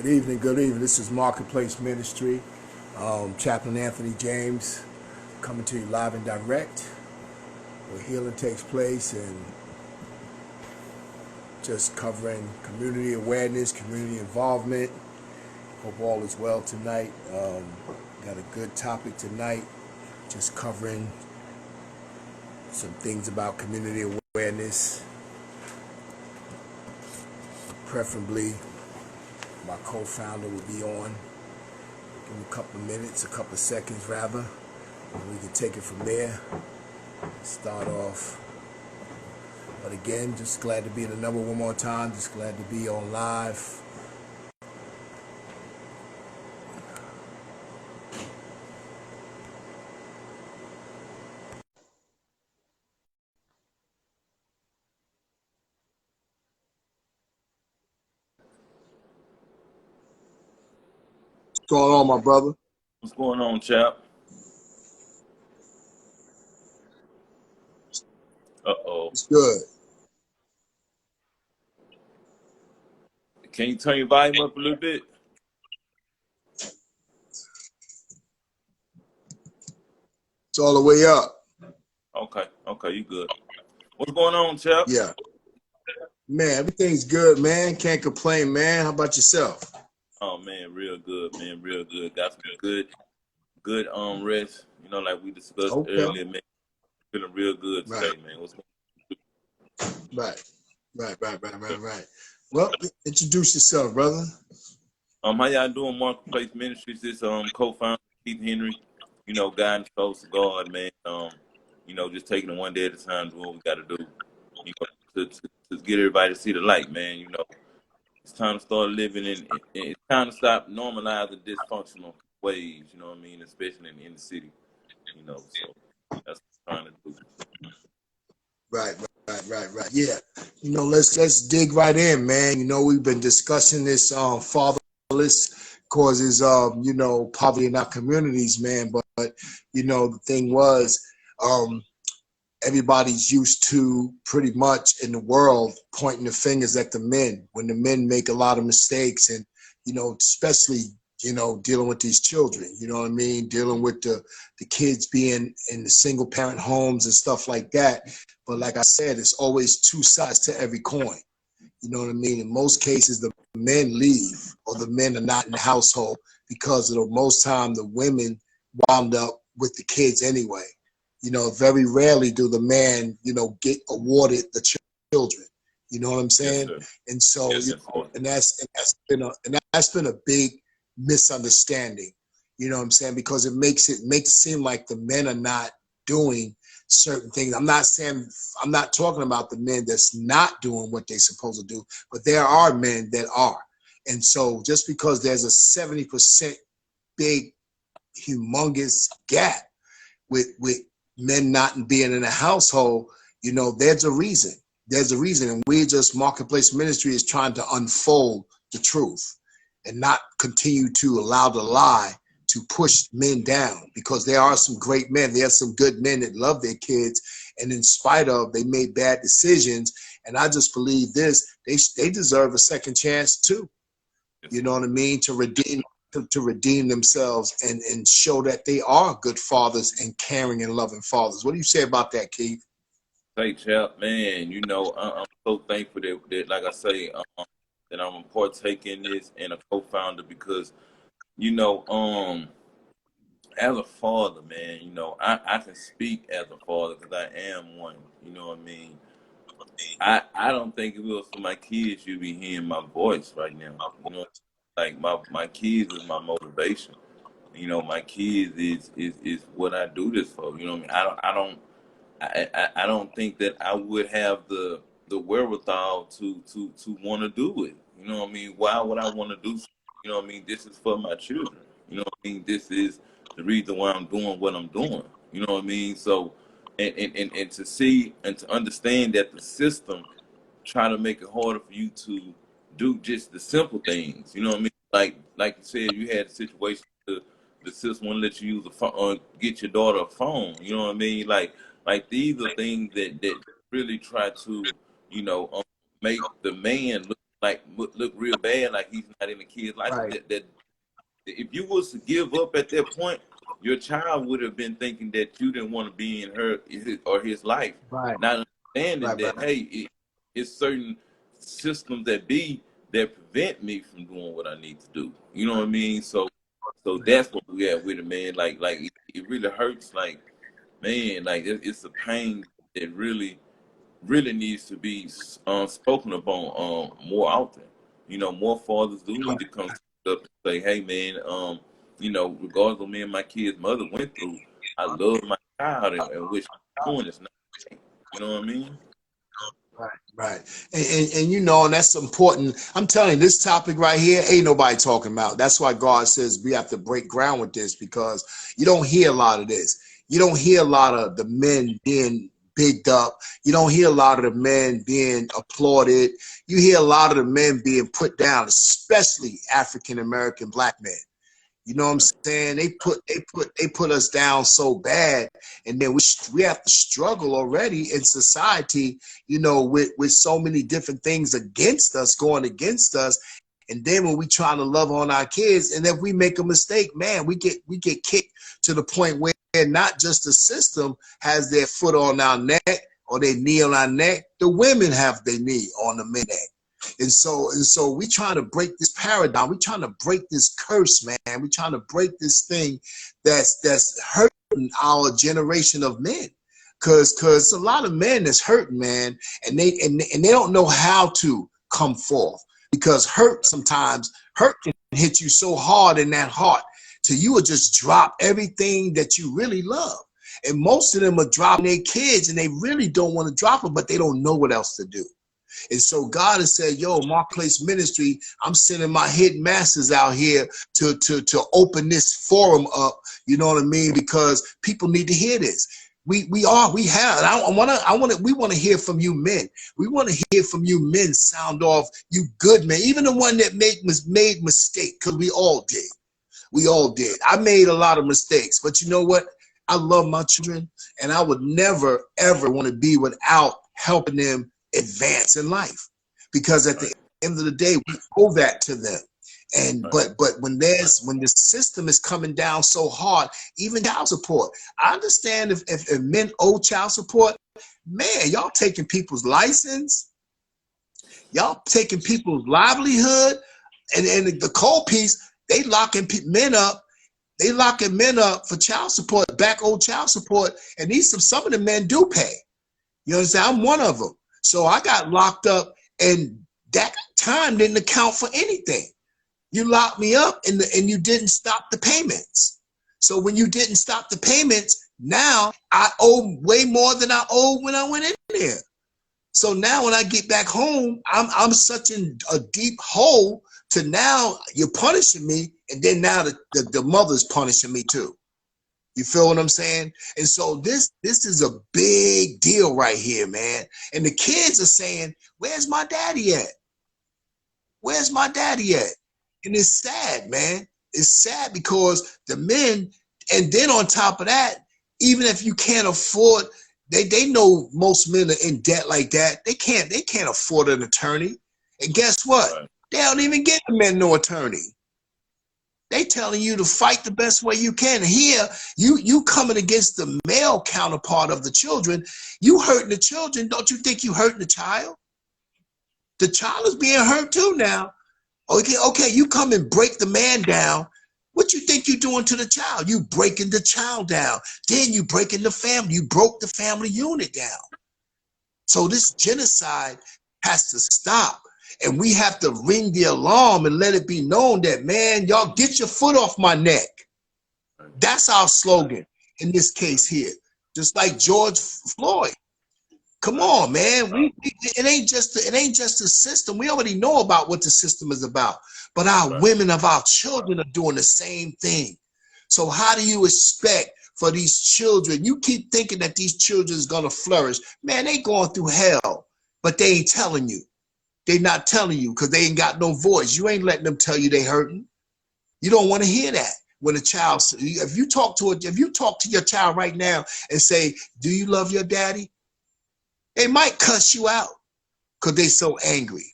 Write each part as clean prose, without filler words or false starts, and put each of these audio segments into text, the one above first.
Good evening, good evening. This is Marketplace Ministry. Chaplain Anthony James coming to you live and direct where healing takes place and just covering community awareness, community involvement. Hope all is well tonight. Got a good topic tonight, just covering some things about community awareness. Preferably, my co-founder will be on. Give him a couple of minutes, a couple of seconds rather, and we can take it from there. Start off. But again, just glad to be in the number one more time. Just glad to be on live. What's going on, my brother? What's going on, chap? Uh-oh. It's good. Can you turn your volume up a little bit? It's all the way up. Okay, you good. What's going on, chap? Yeah. Man, everything's good, man. Can't complain, man. How about yourself? Oh man, real good, man, real good. Got some good rest. You know, like we discussed Okay. earlier, man. Feeling real good today, Right. man. What's going Right. Well, introduce yourself, brother. on? How y'all doing? Marketplace Ministries. This co-founder Keith Henry. You know, guiding souls to God, man. You know, just taking it one day at a time, doing what we got to do. You know, to get everybody to see the light, man. You know. It's time to start living it's time to stop normalizing dysfunctional ways, you know what I mean, especially in the city, you know, so that's what I'm trying to do. Right. Yeah. Let's dig right in, man. You know, we've been discussing this fatherless causes of, poverty in our communities, man. But the thing was, everybody's used to pretty much in the world pointing the fingers at the men when the men make a lot of mistakes and, especially, dealing with these children, you know what I mean? Dealing with the kids being in the single parent homes and stuff like that. But like I said, it's always two sides to every coin. You know what I mean? In most cases, the men leave or the men are not in the household because of the most time the women wound up with the kids anyway. Very rarely do the man, get awarded the children. You know what I'm saying? Yes, sir. And so, Yes, and that's been a big misunderstanding. You know what I'm saying? Because it makes it seem like the men are not doing certain things. I'm not talking about the men that's not doing what they're supposed to do, but there are men that are. And so just because there's a 70% big, humongous gap with men not being in a household, there's a reason. There's a reason. And we just Marketplace Ministry is trying to unfold the truth and not continue to allow the lie to push men down, because there are some great men. There are some good men that love their kids, and in spite of they made bad decisions. And I just believe this, they deserve a second chance too. yes, You know what I mean? To redeem themselves and show that they are good fathers and caring and loving fathers. What do you say about that, Keith? Hey, chap, man, you know, I'm so thankful that like I say, that I'm partaking this and a co-founder because, you know, as a father, man, you know, I can speak as a father because I am one, you know what I mean? I don't think if it was for my kids, you'd be hearing my voice right now. You know, like my kids is my motivation. You know, my kids is what I do this for. You know what I mean? I don't think that I would have the wherewithal to want to do it. You know what I mean? Why would I want to do something? You know what I mean? This is for my children. You know what I mean? This is the reason why I'm doing what I'm doing. You know what I mean? So and to see and to understand that the system try to make it harder for you to do just the simple things. You know what I mean? Like you said, you had a situation the system won't let you use a phone, get your daughter a phone. You know what I mean? Like these are things that really try to, you know, make the man look like look real bad, like he's not in the kid's life. Right. That if you was to give up at that point, your child would have been thinking that you didn't want to be in his life, Right. not understanding Right. that, Right. hey, it's certain systems that prevent me from doing what I need to do. You know what I mean? So that's what we have with it, man. Like it really hurts. Like, man, like it's a pain that really needs to be spoken upon more often. You know, more fathers do need to come up and say, "Hey, man, you know, regardless of me and my kid's mother went through, I love my child and what she's doing is not right." You know what I mean? Right, right. And you know, and that's important. I'm telling you, this topic right here, ain't nobody talking about. That's why God says we have to break ground with this, because you don't hear a lot of this. You don't hear a lot of the men being bigged up. You don't hear a lot of the men being applauded. You hear a lot of the men being put down, especially African American black men. You know what I'm saying? They put us down so bad, and then we have to struggle already in society, you know, with so many different things against us, going against us. And then when we try to love on our kids, and if we make a mistake, man, we get kicked to the point where not just the system has their foot on our neck or their knee on our neck, the women have their knee on the men's neck. And so we trying to break this paradigm. We trying to break this curse, man. We trying to break this thing that's hurting our generation of men. Cause a lot of men that's hurting, man, and they don't know how to come forth, because hurt can hit you so hard in that heart till you will just drop everything that you really love. And most of them are dropping their kids, and they really don't want to drop them, but they don't know what else to do. And so God has said, yo, Marketplace Ministry, I'm sending my hidden masters out here to open this forum up, you know what I mean? Because people need to hear this. We have, and we want to hear from you men. We want to hear from you men, sound off, you good men, even the one that made mistake, because we all did. We all did. I made a lot of mistakes, but you know what? I love my children, and I would never, ever want to be without helping them advance in life, because at the end of the day, we owe that to them. And but when the system is coming down so hard, even child support, I understand if men owe child support, man, y'all taking people's license, y'all taking people's livelihood, and the cold piece, they locking men up. They locking men up for child support, back old child support, and some of the men do pay. You understand? I'm one of them. So I got locked up, and that time didn't account for anything. You locked me up, and you didn't stop the payments. So when you didn't stop the payments, now I owe way more than I owed when I went in there. So now when I get back home, I'm such in a deep hole to now you're punishing me, and then now the mother's punishing me too. You feel what I'm saying? And so this is a big deal right here, man. And the kids are saying, where's my daddy at? Where's my daddy at? And it's sad, man. It's sad because the men, and then on top of that, even if you can't afford, they know most men are in debt like that. They can't afford an attorney. And guess what? Right. They don't even get the men no attorney. They telling you to fight the best way you can. Here, you coming against the male counterpart of the children. You hurting the children. Don't you think you hurting the child? The child is being hurt too now. Okay, you come and break the man down. What you think you doing to the child? You breaking the child down. Then you breaking the family. You broke the family unit down. So this genocide has to stop. And we have to ring the alarm and let it be known that, man, y'all get your foot off my neck. That's our slogan in this case here. Just like George Floyd. Come on, man. It ain't just the system. We already know about what the system is about. But our women of our children are doing the same thing. So how do you expect for these children? You keep thinking that these children is going to flourish. Man, they going through hell, but they ain't telling you. They not telling you because they ain't got no voice. You ain't letting them tell you they hurting. You don't want to hear that. When a child, if you talk to your child right now and say, do you love your daddy? They might cuss you out because they so angry.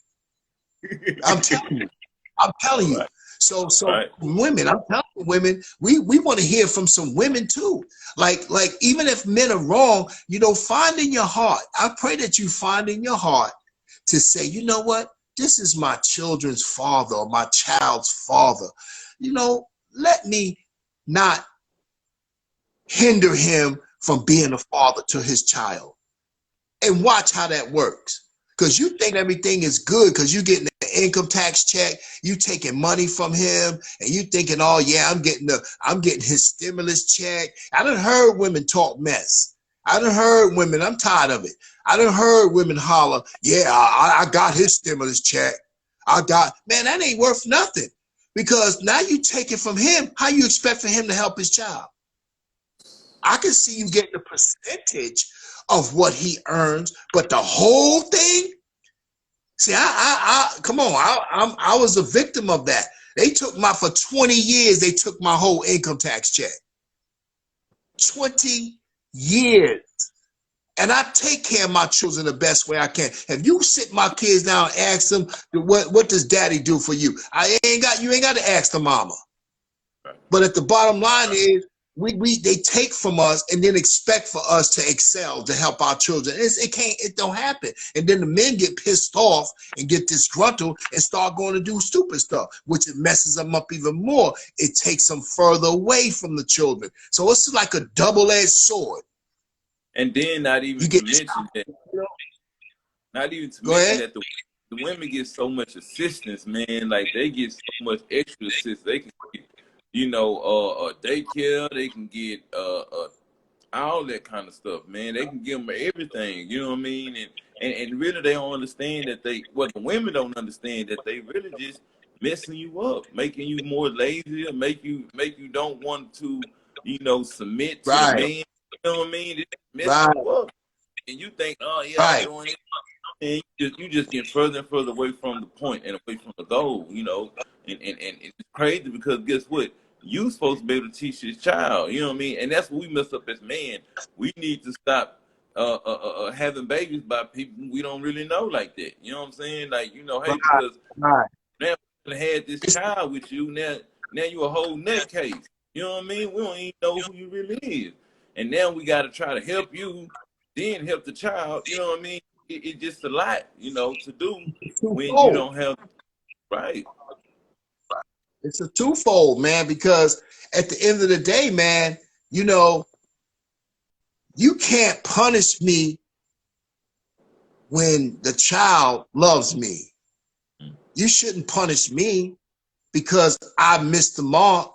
I'm telling you. I'm telling you. Right. So Right. women, I'm telling you, women, we want to hear from some women too. Like even if men are wrong, you know, find in your heart. I pray that you find in your heart to say, you know what, this is my children's father or my child's father. You know, let me not hinder him from being a father to his child. And watch how that works. Because you think everything is good because you're getting an income tax check, you taking money from him, and you thinking, oh yeah, I'm getting his stimulus check. I done heard women talk mess. I done heard women, I'm tired of it. I done heard women holler, yeah, I got his stimulus check. Man, that ain't worth nothing. Because now you take it from him, how you expect for him to help his child? I can see you getting a percentage of what he earns, but the whole thing. See, I come on. I was a victim of that. They took for 20 years. They took my whole income tax check. 20 years, and I take care of my children the best way I can. If you sit my kids down and ask them, what does daddy do for you? You ain't got to ask the mama. But at the bottom line is, they take from us and then expect for us to excel to help our children. It don't happen. And then the men get pissed off and get disgruntled and start going to do stupid stuff, which it messes them up even more. It takes them further away from the children. So it's like a double-edged sword. And then not even to mention that, the women get so much assistance, man. Like they get so much extra assistance. They can get, you know, daycare. They can get all that kind of stuff, man. They can give them everything. You know what I mean? And really, they don't understand that the women don't understand that they really just messing you up, making you more lazy, make you don't want to, you know, submit to the man. You know what I mean? It's messing you up, and you think, oh yeah, I'm doing it. And you just get further and further away from the point and away from the goal, you know, and it's crazy because guess what? You supposed to be able to teach your child, you know what I mean? And that's what we mess up as men. We need to stop having babies by people we don't really know like that. You know what I'm saying? Like, you know, hey, because now we had this child with you, now you a whole nutcase. You know what I mean? We don't even know who you really is. And now we got to try to help you, then help the child. You know what I mean? It's just a lot, you know, to do when you don't have, right. It's a twofold, man, because at the end of the day, man, you know, you can't punish me when the child loves me. You shouldn't punish me because I missed the mark.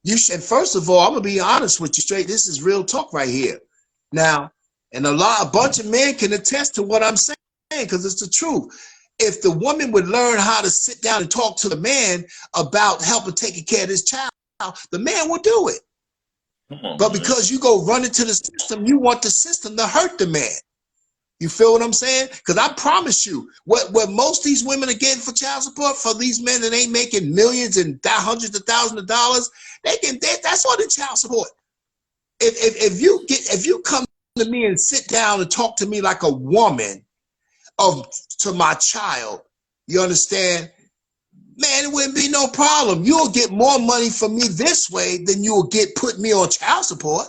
You should, first of all, I'm gonna be honest with you straight. This is real talk right here. Now, and a bunch of men can attest to what I'm saying because it's the truth. If the woman would learn how to sit down and talk to the man about helping taking care of this child, the man will do it. But because you go run into the system, you want the system to hurt the man. You feel what I'm saying? Because I promise you, what most of these women are getting for child support for these men that ain't making millions and hundreds of thousands of dollars, that's all the child support. If you come to me and sit down and talk to me like a woman to my child, you understand? Man, it wouldn't be no problem. You'll get more money from me this way than you will get put me on child support.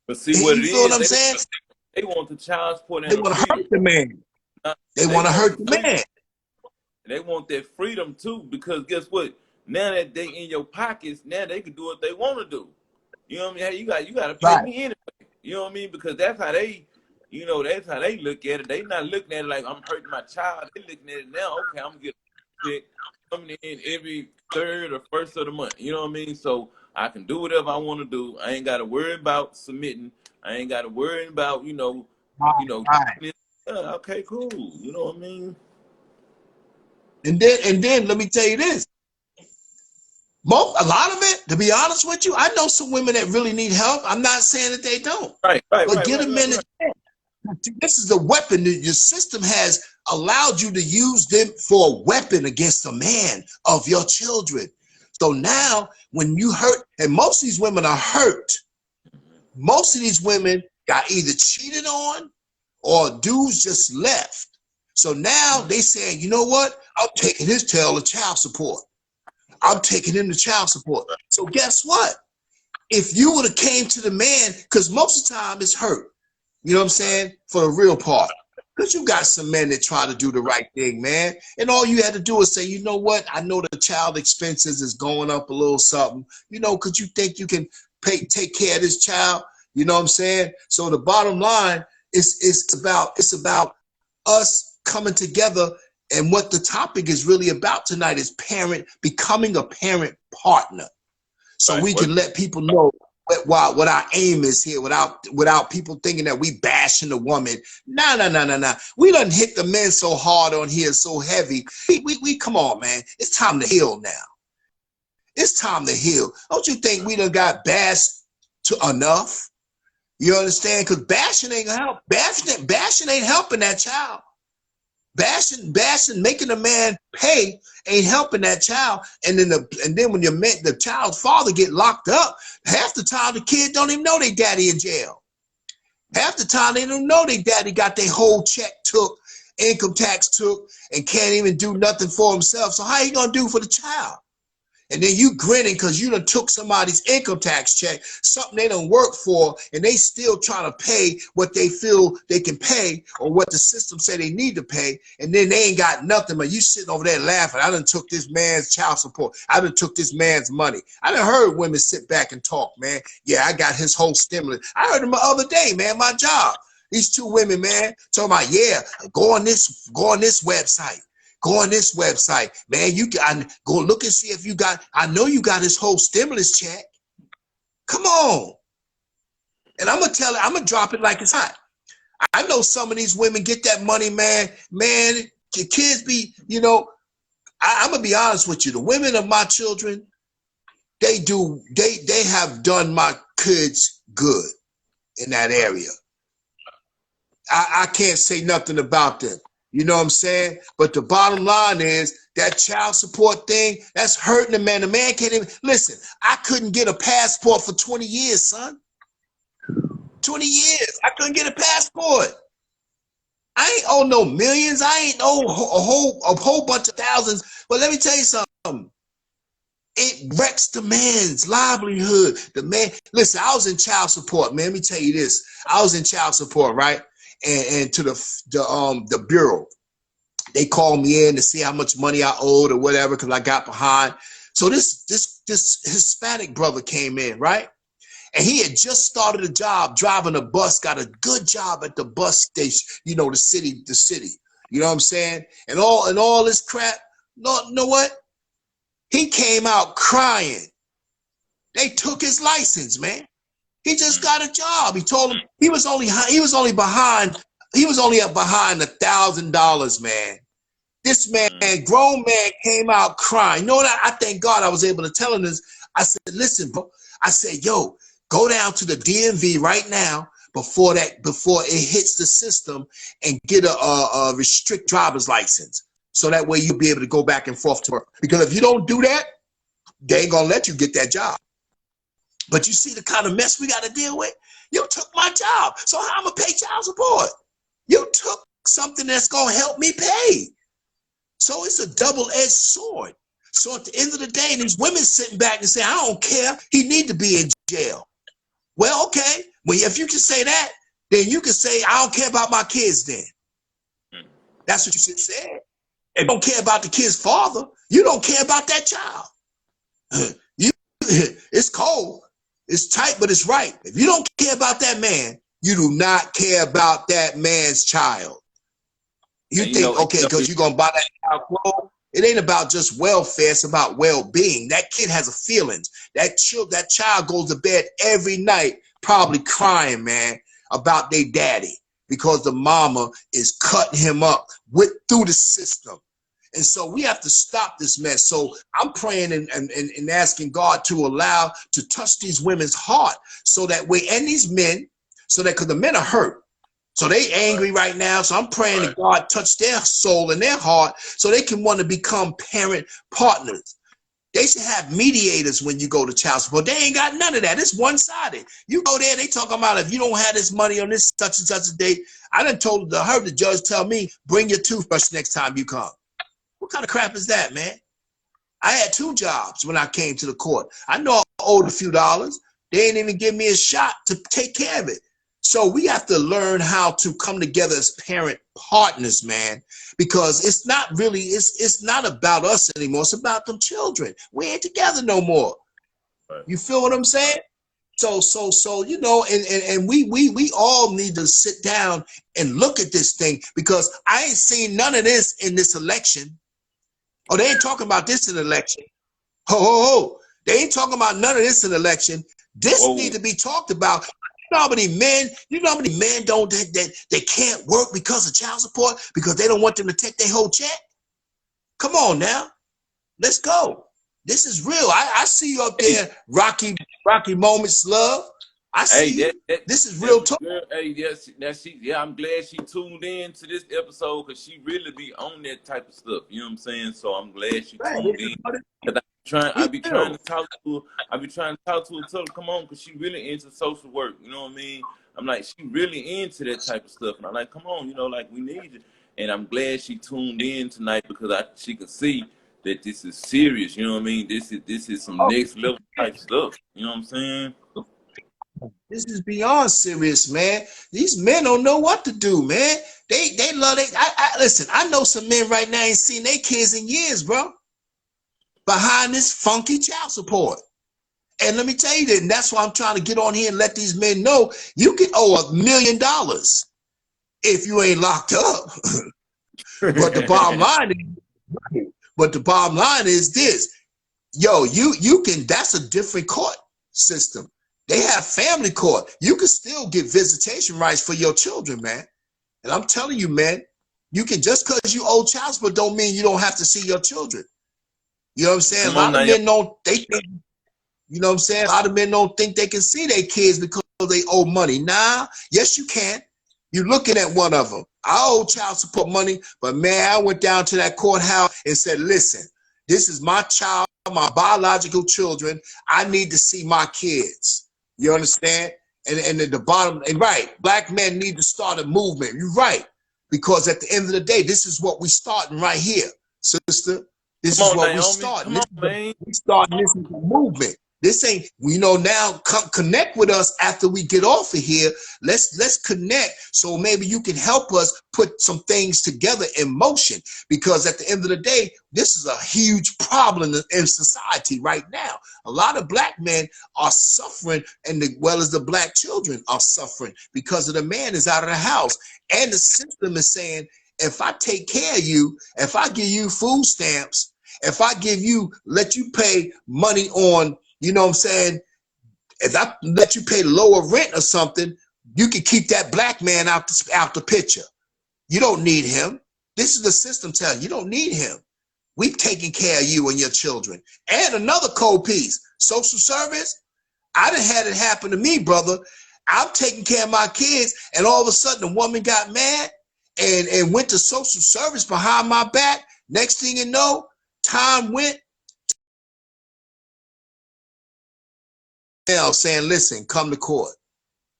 But see what you feel what I'm saying? They want the child support and they want to hurt the man. They want to hurt the man. They want that freedom too, because guess what? Now that they in your pockets, now they can do what they want to do. You know what I mean? Hey, you got to pay me anyway. You know what I mean? Because that's how they, you know, that's how they look at it. They not looking at it like I'm hurting my child. They looking at it now. Okay, I'm getting check coming in every third or first of the month. You know what I mean? So I can do whatever I want to do. I ain't got to worry about submitting. I ain't got to worry about, you know. Okay, cool. You know what I mean? And then let me tell you this. A lot of it, to be honest with you, I know some women that really need help. I'm not saying that they don't. But get them in the chance. This is a weapon. Your system has allowed you to use them for a weapon against a man of your children. So now when you hurt, and most of these women are hurt, most of these women got either cheated on or dudes just left. So now they saying, you know what? I'm taking his tail of child support. I'm taking him to child support. So guess what? If you would have came to the man, because most of the time it's hurt, you know what I'm saying, for the real part. Because you got some men that try to do the right thing, man. And all you had to do is say, you know what? I know the child expenses is going up a little something. You know, could you think you can take care of this child? You know what I'm saying? So the bottom line is it's about us coming together. And what the topic is really about tonight is becoming a parent partner. So we can let people know what our aim is here without people thinking that we bashing the woman. Nah. We done hit the men so hard on here, so heavy. We come on, man. It's time to heal now. It's time to heal. Don't you think we done got bashed to enough? You understand? Because bashing ain't gonna help. Bashing ain't helping that child. Bashing, making a man pay ain't helping that child. And then when the child's father get locked up, half the time the kid don't even know their daddy in jail. Half the time they don't know their daddy got their whole check took, income tax took, and can't even do nothing for himself. So how you gonna do for the child? And then you grinning because you done took somebody's income tax check, something they don't work for, and they still trying to pay what they feel they can pay or what the system say they need to pay, and then they ain't got nothing, but you sitting over there laughing. I done took this man's child support. I done took this man's money. I done heard women sit back and talk, man. Yeah, I got his whole stimulus. I heard him the other day, man, my job. These two women, man, talking about, yeah, go on this website. Go on this website, man. You can go look and see if you got. I know you got his whole stimulus check. Come on, and I'm gonna drop it like it's hot. I know some of these women get that money, man. Man, your kids be, you know. I'm gonna be honest with you. The women of my children, they have done my kids good in that area. I can't say nothing about them. You know what I'm saying? But the bottom line is that child support thing, that's hurting the man. The man can't even, listen, I couldn't get a passport for 20 years, son. 20 years. I couldn't get a passport. I ain't owe no millions. I ain't owe a whole bunch of thousands. But let me tell you something. It wrecks the man's livelihood. The man, listen, I was in child support, man. Let me tell you this. I was in child support, right? And to the bureau, they called me in to see how much money I owed or whatever because I got behind. So this Hispanic brother came in, right? And he had just started a job driving a bus, got a good job at the bus station, you know, the city. You know what I'm saying? And all this crap. No, you know what? He came out crying. They took his license, man. He just got a job. He told him he was only behind $1,000, man. This man, grown man, came out crying. You know what? I thank God I was able to tell him this. I said, listen, bro. I said, yo, go down to the DMV right now before it hits the system and get a restrict driver's license. So that way you'll be able to go back and forth to work. Because if you don't do that, they ain't gonna let you get that job. But you see the kind of mess we got to deal with? You took my job. So how am I gonna pay child support? You took something that's gonna help me pay. So it's a double-edged sword. So at the end of the day, these women sitting back and say, I don't care. He need to be in jail. Well, okay. Well, if you can say that, then you can say, I don't care about my kids then. That's what you should say. If you don't care about the kid's father, you don't care about that child. It's cold. It's tight, but it's right. If you don't care about that man, you do not care about that man's child. You think, okay, because you're going to buy that child clothes? It ain't about just welfare. It's about well-being. That kid has a feelings. That child goes to bed every night probably crying, man, about their daddy because the mama is cutting him up through the system. And so we have to stop this mess. So I'm praying and asking God to touch these women's heart so that way, and these men, so that, because the men are hurt. So they angry right now. So I'm praying that God touch their soul and their heart so they can want to become parent partners. They should have mediators when you go to child support. They ain't got none of that. It's one-sided. You go there, they talking about if you don't have this money on this such and such a date. I done heard the judge tell me, bring your toothbrush next time you come. What kind of crap is that, man? I had 2 jobs when I came to the court. I know I owed a few dollars. They didn't even give me a shot to take care of it. So we have to learn how to come together as parent partners, man, because it's not really, it's not about us anymore. It's about them children. We ain't together no more. Right. You feel what I'm saying? So you know, and we all need to sit down and look at this thing, because I ain't seen none of this in this election. Oh, they ain't talking about this in the election. Ho, ho, ho. They ain't talking about none of this in the election. This needs to be talked about. You know how many men don't they can't work because of child support, because they don't want them to take their whole check? Come on now. Let's go. This is real. I see you up there, Rocky Moments, love. I see you. This is real talk. Hey, yeah, I'm glad she tuned in to this episode, because she really be on that type of stuff. You know what I'm saying? So I'm glad she tuned in. I be trying to talk to her, tell her, come on, because she really into social work. You know what I mean? I'm like, she really into that type of stuff. And I'm like, come on, you know, like, we need you. And I'm glad she tuned in tonight, because she could see that this is serious. You know what I mean? This is some next level type stuff. You know what I'm saying? This is beyond serious, man. These men don't know what to do, man. They love it. Listen, I know some men right now ain't seen their kids in years, bro, behind this funky child support. And let me tell you that, and that's why I'm trying to get on here and let these men know you can owe $1 million if you ain't locked up. But the bottom line is this. Yo, you can, that's a different court system. They have family court. You can still get visitation rights for your children, man. And I'm telling you, man, you can, just because you owe child support don't mean you don't have to see your children. You know what I'm saying? A lot of men don't, they think, you know what I'm saying? A lot of men don't think they can see their kids because they owe money. Nah, yes, you can. You're looking at one of them. I owe child support money, but man, I went down to that courthouse and said, listen, this is my child, my biological children. I need to see my kids. You understand? And at the bottom, and right, black men need to start a movement. You're right. Because at the end of the day, this is what we starting right here, sister. This is what we starting. We starting this as a movement. This ain't, you know, now connect with us after we get off of here. Let's connect, so maybe you can help us put some things together in motion, because at the end of the day, this is a huge problem in society right now. A lot of black men are suffering, and well as the black children are suffering, because of the man is out of the house, and the system is saying, if I take care of you, if I give you food stamps, if I let you pay money on, you know what I'm saying, if I let you pay lower rent or something, you can keep that black man out the picture. You don't need him. This is the system telling you, you don't need him. We've taken care of you and your children. And another cold piece, social service. I done had it happen to me, brother. I'm taking care of my kids, and all of a sudden the woman got mad and went to social service behind my back. Next thing you know, time went, saying, listen, come to court.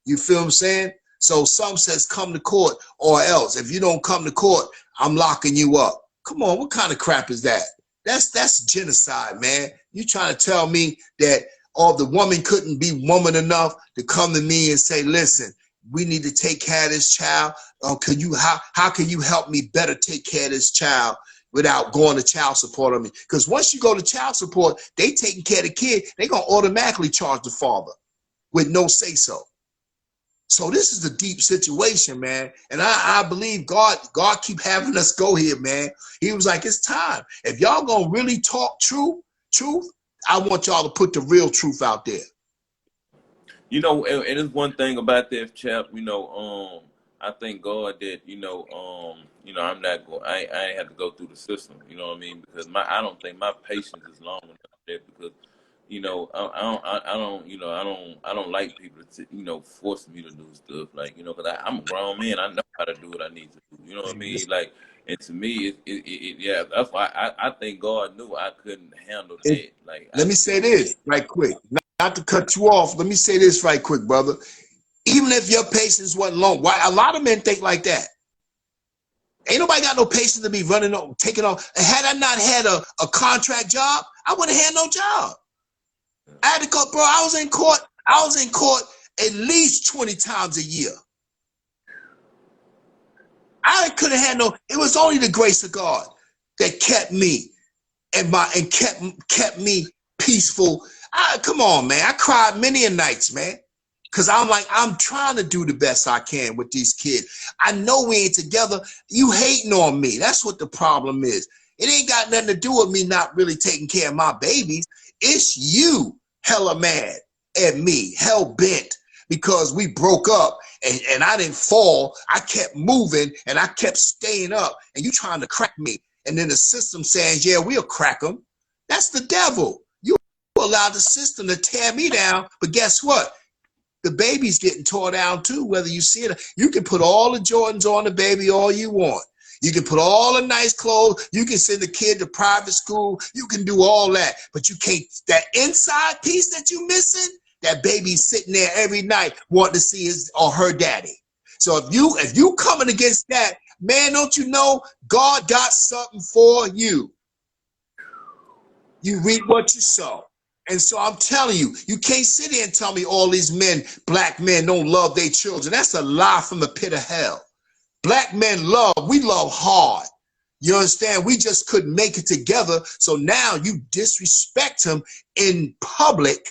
You feel what I'm saying? So some says come to court, or else if you don't come to court, I'm locking you up. Come on, what kind of crap is that? That's genocide, man. You trying to tell me that the woman couldn't be woman enough to come to me and say, listen, we need to take care of this child. How can you help me better take care of this child without going to child support on me? Because once you go to child support, they taking care of the kid, they gonna automatically charge the father with no say-so. So this is a deep situation, man. And I believe God keep having us go here, man. He was like, it's time. If y'all gonna really talk truth, I want y'all to put the real truth out there. You know, and it's one thing about that, chap. You know, I thank God that you know, I'm not going. I ain't have to go through the system. You know what I mean? Because I don't think my patience is long enough there. Because I don't like people to, force me to do stuff like, because I'm a grown man. I know how to do what I need to do. You know what I mean? Like, and to me, yeah, that's why I think God knew I couldn't handle that. Like, I Let me say couldn't. this right quick. Not to cut you off. Let me say this right quick, brother. Even if your patience wasn't long, why a lot of men think like that. Ain't nobody got no patience to be running on, taking off. And had I not had a contract job, I wouldn't have had no job. I had to go, bro. I was in court. I was in court at least 20 times a year. I could have had no. It was only the grace of God that kept me and kept me peaceful. Come on, man. I cried many a nights, man. Cause I'm trying to do the best I can with these kids. I know we ain't together. You hating on me. That's what the problem is. It ain't got nothing to do with me not really taking care of my babies. It's you hella mad at me, hell bent, because we broke up and I didn't fall. I kept moving and I kept staying up and you trying to crack me. And then the system says, yeah, we'll crack them. That's the devil. You allow the system to tear me down. But guess what? The baby's getting tore down too, whether you see it. You can put all the Jordans on the baby all you want. You can put all the nice clothes. You can send the kid to private school. You can do all that. But you can't, that inside piece that you missing, that baby's sitting there every night wanting to see his or her daddy. So if you coming against that, man, don't you know God got something for you? You reap what you sow. And so I'm telling you, you can't sit here and tell me all these men, black men, don't love their children. That's a lie from the pit of hell. Black men love, we love hard. You understand? We just couldn't make it together. So now you disrespect him in public,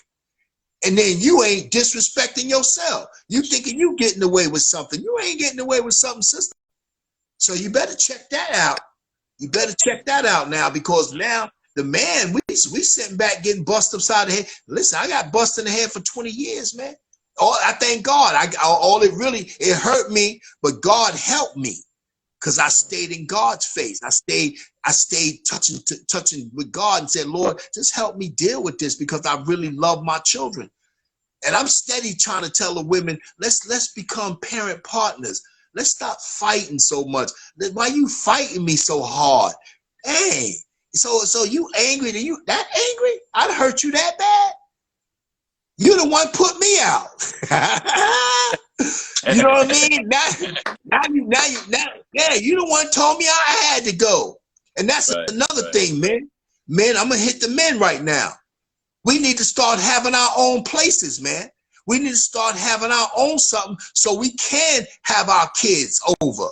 and then you ain't disrespecting yourself. You thinking you getting away with something. You ain't getting away with something, sister. So you better check that out. You better check that out now, because now the man, we sitting back getting busted upside the head. Listen, I got busted in the head for 20 years, man. I thank God. It hurt me, but God helped me because I stayed in God's face. I stayed touching with God and said, Lord, just help me deal with this because I really love my children. And I'm steady trying to tell the women, let's become parent partners. Let's stop fighting so much. Why you fighting me so hard? Hey, so you angry? You that angry? I'd hurt you that bad? You the one put me out. You know what I mean? Yeah, you the one told me I had to go. And that's another thing, man. Man, I'm gonna hit the men right now. We need to start having our own places, man. We need to start having our own something so we can have our kids over.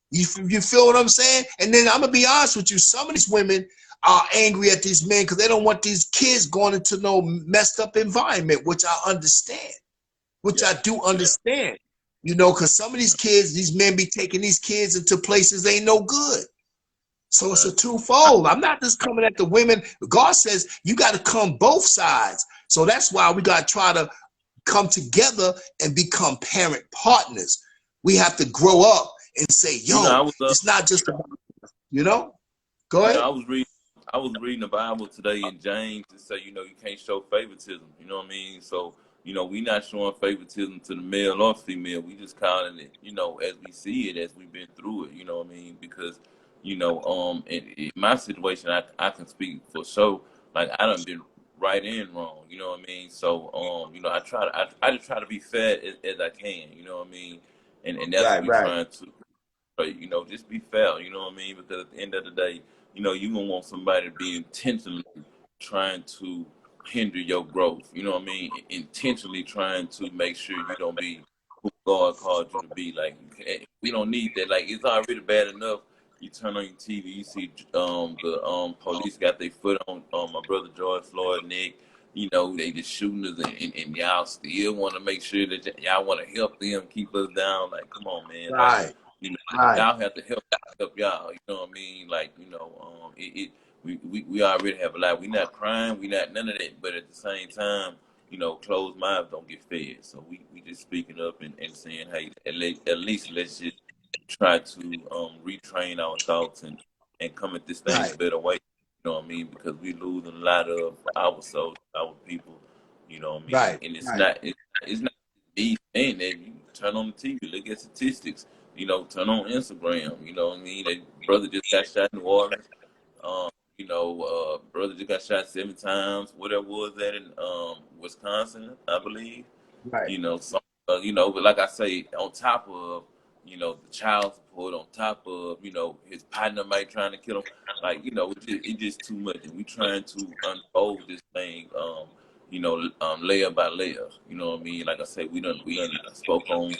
You feel what I'm saying? And then I'm going to be honest with you. Some of these women are angry at these men because they don't want these kids going into no messed up environment, which I understand, I do understand, because some of these kids, these men be taking these kids into places they ain't no good. So it's a twofold. I'm not just coming at the women. God says you got to come both sides. So that's why we got to try to come together and become parent partners. We have to grow up and say, yo, it's not just about, go ahead. I was reading the Bible today in James and say, you can't show favoritism. You know what I mean? So, we not showing favoritism to the male or female. We just calling it, as we see it, as we've been through it. You know what I mean? Because, in my situation, I can speak for sure. Like I done been right and wrong. You know what I mean? So, I just try to be fair as I can. You know what I mean? And that's what we're trying to. But, just be fair, you know what I mean? Because at the end of the day, you gonna want somebody to be intentionally trying to hinder your growth. You know what I mean? Intentionally trying to make sure you don't be who God called you to be. Like we don't need that. Like it's already bad enough. You turn on your TV, you see the police got their foot on my brother George Floyd neck. They just shooting us, and y'all still want to make sure that y'all want to help them, keep us down. Like, come on, man. Like, y'all have to help y'all. You know what I mean? Like, we already have a lot. We not crying, we not none of that. But at the same time, closed mouths don't get fed. So we just speaking up and saying, hey, at least let's just try to retrain our thoughts and come at this thing a better way. You know what I mean? Because we losing a lot of our souls, our people, you know what I mean? Right. And it's Right. not it's not me saying that. You turn on the TV, look at statistics, you know, turn on Instagram, you know what I mean? That brother just got shot in New Orleans. Um, brother just got shot 7 times. Whatever was that in Wisconsin, I believe. Right. So but like I say, on top of the child support, on top of his partner might trying to kill him, like it's just too much, and we trying to unfold this thing, layer by layer. You know what I mean? Like I say, we done spoke on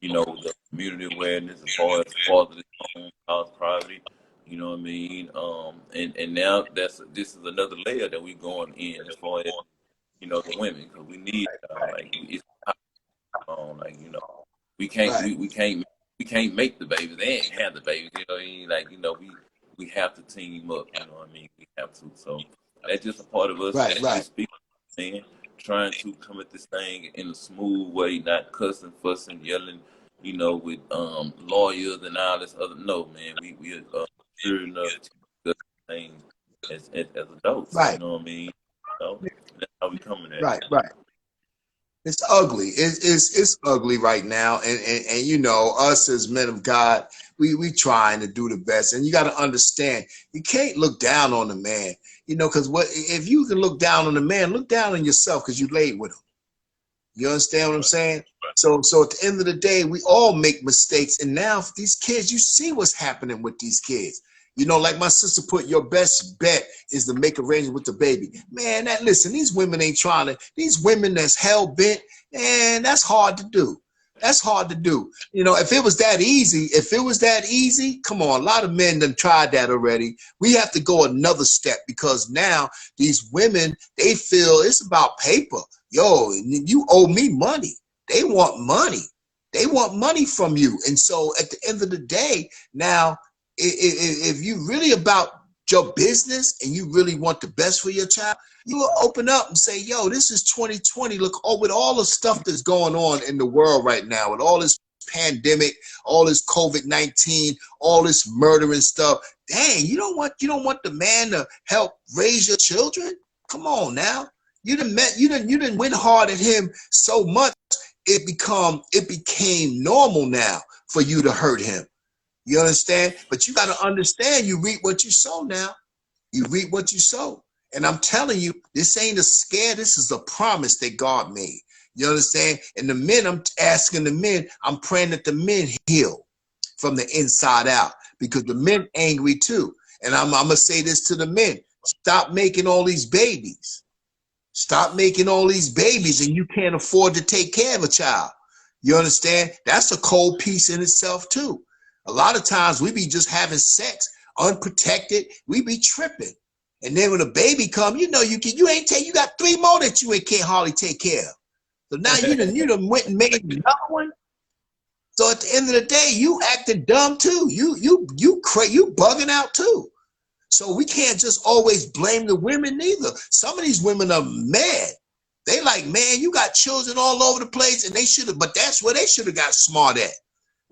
the community awareness as far as fatherless home, cause poverty. You know what I mean? And now this is another layer that we going in as far as the women, because we need like it's like we can't Right. we can't make the babies. They ain't have the babies. You know what I mean? Like we have to team up. You know what I mean? We have to. So that's just a part of us Right. Right. just speaking, man, trying to come at this thing in a smooth way, not cussing, fussing, yelling. With lawyers and all this other. No, man, we are sure enough to discuss things as adults. You Right. know what I mean? So that's how we coming at it. Right. Right. It's ugly. It's ugly right now, and us as men of God, we trying to do the best, and you got to understand, you can't look down on the man, because what if you can look down on the man, look down on yourself because you laid with him. You understand what I'm saying? So at the end of the day, we all make mistakes, and now for these kids, you see what's happening with these kids. Like my sister put, your best bet is to make arrangements with the baby. Man, listen, these women ain't trying to, these women that's hell bent, and that's hard to do. That's hard to do. If it was that easy, come on, a lot of men done tried that already. We have to go another step, because now these women, they feel it's about paper. Yo, you owe me money. They want money. They want money from you. And so at the end of the day, now, if you really about your business and you really want the best for your child, you will open up and say, yo, this is 2020. Look, with all the stuff that's going on in the world right now, with all this pandemic, all this COVID-19, all this murder and stuff. Dang, you don't want the man to help raise your children? Come on now. You didn't went hard at him so much, it became normal now for you to hurt him. You understand? But you got to understand, you reap what you sow now. You reap what you sow. And I'm telling you, this ain't a scare. This is a promise that God made. You understand? And the men, I'm asking the men, I'm praying that the men heal from the inside out, because the men angry too. And I'm going to say this to the men. Stop making all these babies. Stop making all these babies, and you can't afford to take care of a child. You understand? That's a cold piece in itself too. A lot of times we be just having sex unprotected. We be tripping. And then when a baby come, you got 3 more that you can't hardly take care of. So now you done went and made another one. So at the end of the day, you acting dumb too. You bugging out too. So we can't just always blame the women either. Some of these women are mad. They like, man, you got children all over the place, and but that's where they should have got smart at.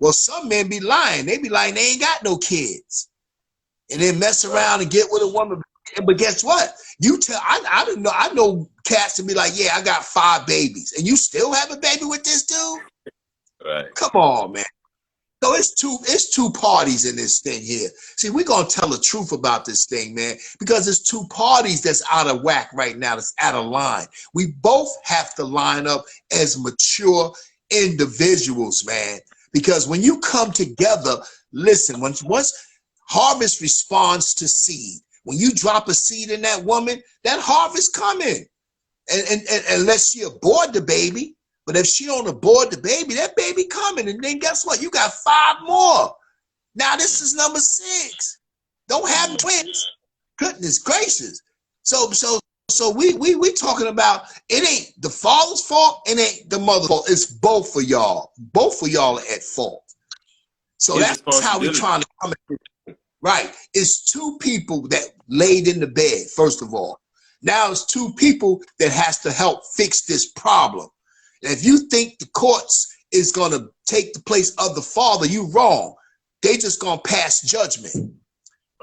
Well, some men be lying. They be lying, they ain't got no kids. And then mess around and get with a woman. But guess what? I don't know. I know cats to be like, yeah, I got 5 babies. And you still have a baby with this dude? Right. Come on, man. So it's two parties in this thing here. See, we're going to tell the truth about this thing, man, because it's 2 parties that's out of whack right now, that's out of line. We both have to line up as mature individuals, man, because when you come together, listen, once harvest responds to seed. When you drop a seed in that woman, that harvest coming. And unless she abort the baby, but if she don't abort the baby, that baby coming. And then guess what? You got 5 more. Now this is number 6. Don't have twins. Goodness gracious. So we talking about, it ain't the father's fault, it ain't the mother's fault. It's both of y'all. Both of y'all are at fault. So that's how we trying to come at it. Right. It's 2 people that laid in the bed, first of all. Now it's 2 people that has to help fix this problem. And if you think the courts is going to take the place of the father, you wrong. They just going to pass judgment.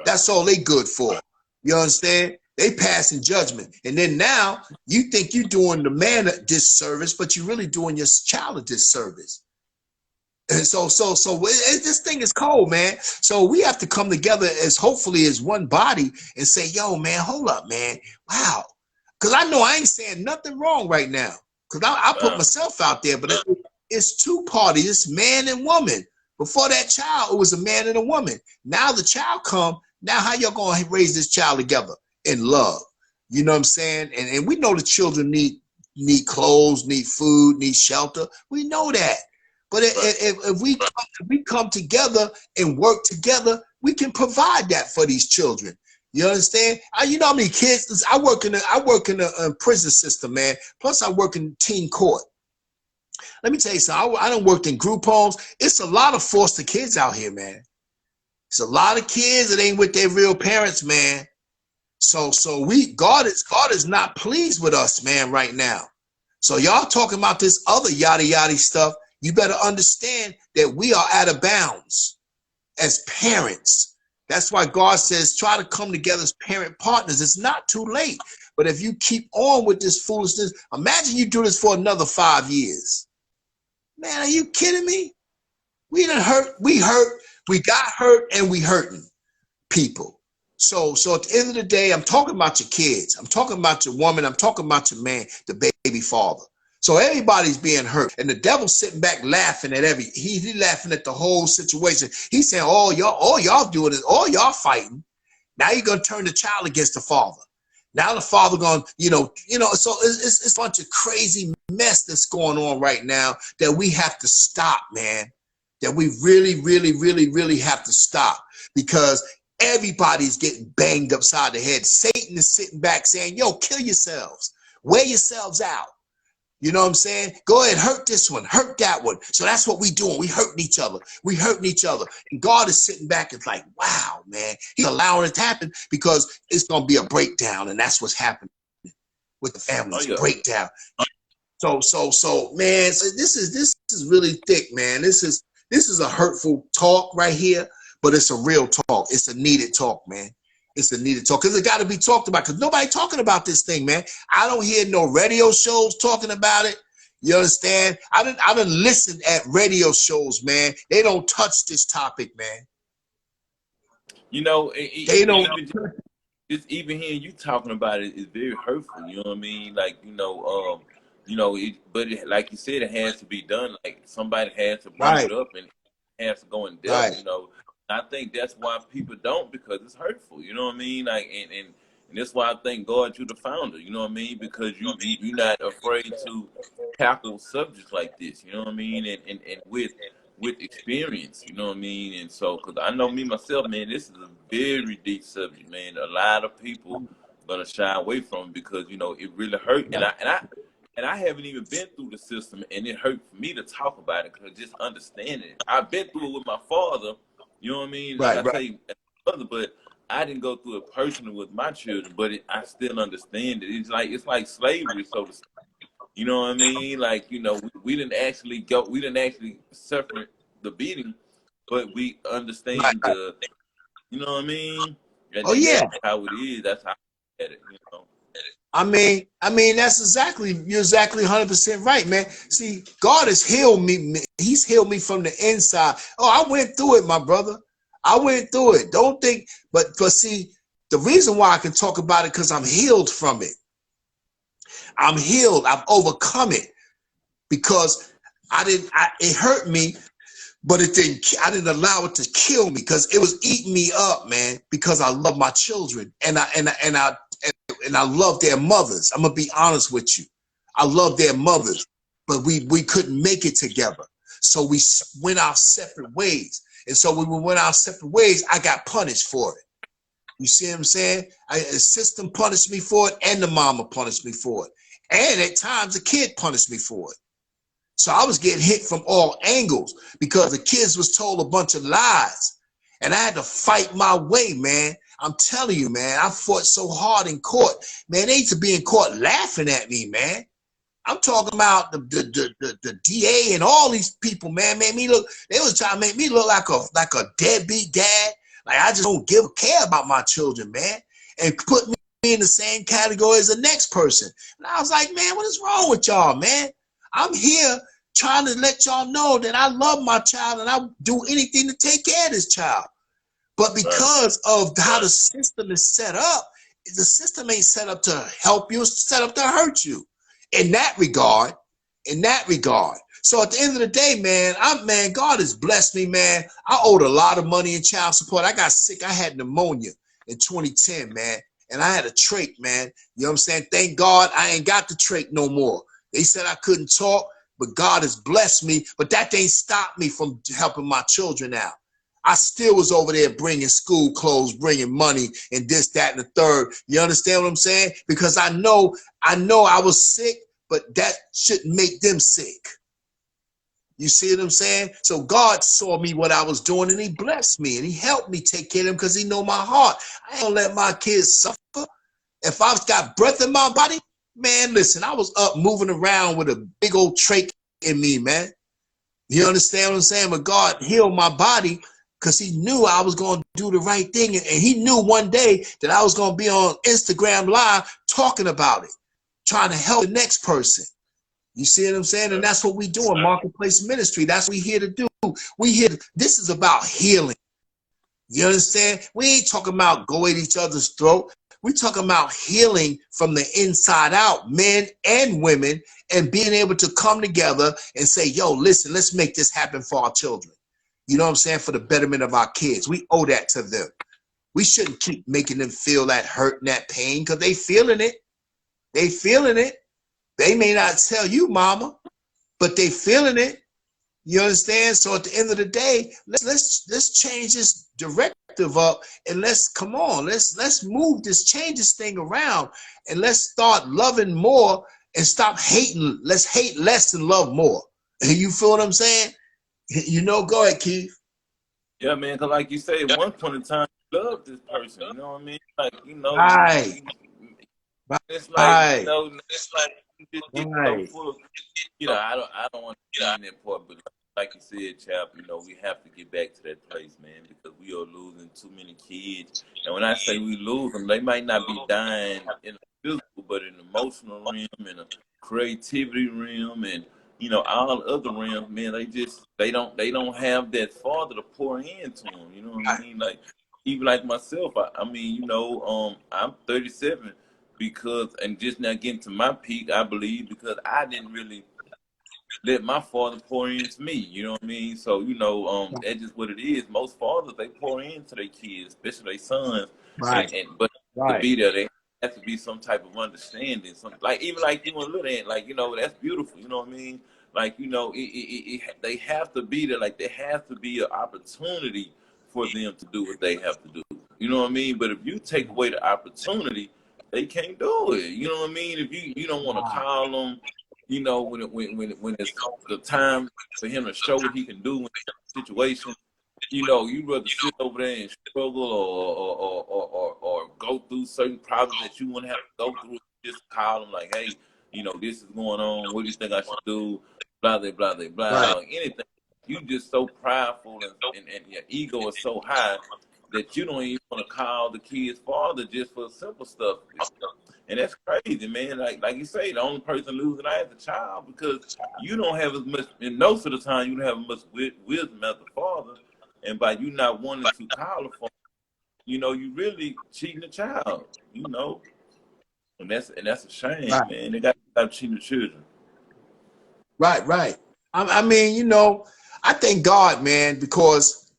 That's all they good for. You understand? They passing judgment. And then now you think you're doing the man a disservice, but you're really doing your child a disservice. And this thing is cold, man. So we have to come together as hopefully as one body and say, yo, man, hold up, man. Wow. Because I know I ain't saying nothing wrong right now. Because I put myself out there, but it's two parties, it's man and woman. Before that child, it was a man and a woman. Now the child come. Now how y'all going to raise this child together in love? You know what I'm saying? And we know the children need clothes, need food, need shelter. We know that. But if we come together and work together, we can provide that for these children. You understand? You know how many kids? I work in a prison system, man. Plus, I work in teen court. Let me tell you something. I done worked in group homes. It's a lot of foster kids out here, man. It's a lot of kids that ain't with their real parents, man. So God is not pleased with us, man, right now. So y'all talking about this other yada yada stuff. You better understand that we are out of bounds as parents. That's why God says try to come together as parent partners. It's not too late. But if you keep on with this foolishness, imagine you do this for another 5 years. Man, are you kidding me? We done hurt, we got hurt, and we hurting people. So at the end of the day, I'm talking about your kids. I'm talking about your woman. I'm talking about your man, the baby father. So everybody's being hurt, and the devil's sitting back laughing at he laughing at the whole situation. He's saying, all y'all doing is all y'all fighting. Now you're gonna turn the child against the father. Now the father going, so it's a bunch of crazy mess that's going on right now that we have to stop, man. That we really, really, really, really have to stop, because everybody's getting banged upside the head. Satan is sitting back saying, yo, kill yourselves, wear yourselves out. You know what I'm saying? Go ahead, hurt this one, hurt that one. So that's what we doing. We hurting each other. We hurting each other. And God is sitting back and like, wow, man, he's allowing it to happen because it's going to be a breakdown. And that's what's happening with the families, breakdown. So, man, so this is really thick, man. This is a hurtful talk right here, but it's a real talk. It's a needed talk, man. It's a needed talk because it got to be talked about, because nobody talking about this thing, man. I don't hear no radio shows talking about it. You understand? I done listened at radio shows, man. They don't touch this topic, man. You know, they don't. Just even hearing you talking about it is very hurtful. You know what I mean? Like, like you said, it has to be done. Like somebody has to bring it up and it has to go in depth. You know. I think that's why people don't, because it's hurtful. You know what I mean? Like, and that's why I thank God you're the founder. You know what I mean? Because you're not afraid to tackle subjects like this. You know what I mean? And with experience. You know what I mean? And so, because I know me myself, man, this is a very deep subject, man. A lot of people gonna shy away from it because it really hurt. And I haven't even been through the system, and it hurt for me to talk about it because just understanding it. I've been through it with my father. You know what I mean? Like I say, but I didn't go through it personally with my children, but I still understand it. It's like slavery, so to speak. You know what I mean? Like, we didn't actually suffer the beating, but we understand you know what I mean? And that's how it is. That's how I get it, I mean, that's you're exactly 100% right, man. See, God has healed me. He's healed me from the inside. Oh, I went through it, my brother. I went through it. Don't think, but see, the reason why I can talk about it, because I'm healed from it. I'm healed. I've overcome it because it hurt me, but I didn't allow it to kill me, because it was eating me up, man, because I love my children and I love their mothers. I'm gonna be honest with you. I love their mothers, but we couldn't make it together. So we went our separate ways. And so when we went our separate ways, I got punished for it. You see what I'm saying? The system punished me for it, and the mama punished me for it. And at times the kid punished me for it. So I was getting hit from all angles because the kids was told a bunch of lies. And I had to fight my way, man. I'm telling you, man, I fought so hard in court. Man, they used to be in court laughing at me, man. I'm talking about the DA and all these people, man, made me look, they was trying to make me look like a deadbeat dad. Like I just don't care about my children, man. and put me in the same category as the next person. And I was like, man, what is wrong with y'all, man? I'm here trying to let y'all know that I love my child and I do anything to take care of this child. But because of how the system is set up, the system ain't set up to help you, it's set up to hurt you. In that regard, So at the end of the day, man, God has blessed me, man. I owed a lot of money in child support. I got sick. I had pneumonia in 2010, man. And I had a trach, man. You know what I'm saying? Thank God I ain't got the trach no more. They said I couldn't talk, but God has blessed me. But that ain't stopped me from helping my children out. I still was over there bringing school clothes, bringing money, and this, that, and the third. You understand what I'm saying? Because I know I was sick, but that shouldn't make them sick. You see what I'm saying? So God saw me what I was doing, and he blessed me, and he helped me take care of them because he know my heart. I ain't gonna let my kids suffer. If I've got breath in my body, man, listen, I was up moving around with a big old trach in me, man. You understand what I'm saying? But God healed my body because he knew I was going to do the right thing. And he knew one day that I was going to be on Instagram Live talking about it, trying to help the next person. You see what I'm saying? And that's what we do in Marketplace Ministry. That's what we're here to do. This is about healing. You understand? We ain't talking about go at each other's throat. We're talking about healing from the inside out, men and women, and being able to come together and say, yo, listen, let's make this happen for our children. You know what I'm saying? For the betterment of our kids. We owe that to them. We shouldn't keep making them feel that hurt and that pain because they feeling it. They feeling it. They may not tell you, mama, but they feeling it. You understand? So at the end of the day, let's change this directive up and let's move change this thing around and let's start loving more and stop hating. Let's hate less and love more. You feel what I'm saying? You know, go ahead, Keith. Yeah, man, because like you say, at one point in time, you love this person. You know what I mean? Like, Right. It's like, it's like you just get so full of, I don't want to get in that part, but like you said, Chap, we have to get back to that place, man, because we are losing too many kids. And when I say we lose them, they might not be dying in the physical, but in the emotional realm, in the creativity realm, and all other realms, man. They don't have that father to pour into them. You know what I mean? Like even like myself, I'm 37 and just now getting to my peak, I believe, because I didn't really let my father pour into me. You know what I mean? So that's just what it is. Most fathers, they pour into their kids, especially their sons, but to be there, they have to be some type of understanding. Even like you and Lil Ant, that's beautiful. You know what I mean? Like they have to be there. Like there has to be an opportunity for them to do what they have to do. You know what I mean? But if you take away the opportunity, they can't do it. You know what I mean? If you don't want to call them, when it's the time for him to show what he can do in a situation, you rather sit over there and struggle or go through certain problems that you wouldn't have to go through. Just call them like, hey, this is going on. What do you think I should do? Blah, blah, blah, blah, blah. Or anything. You just so prideful and your ego is so high that you don't even want to call the kid's father just for simple stuff. And that's crazy, man. Like you say, the only person losing out is the child because you don't have as much, and most of the time you don't have as much wisdom as the father. And by you not wanting to call the father, you really cheating the child, And that's a shame, man. They got to stop cheating the children. Right. I mean, I thank God, man, because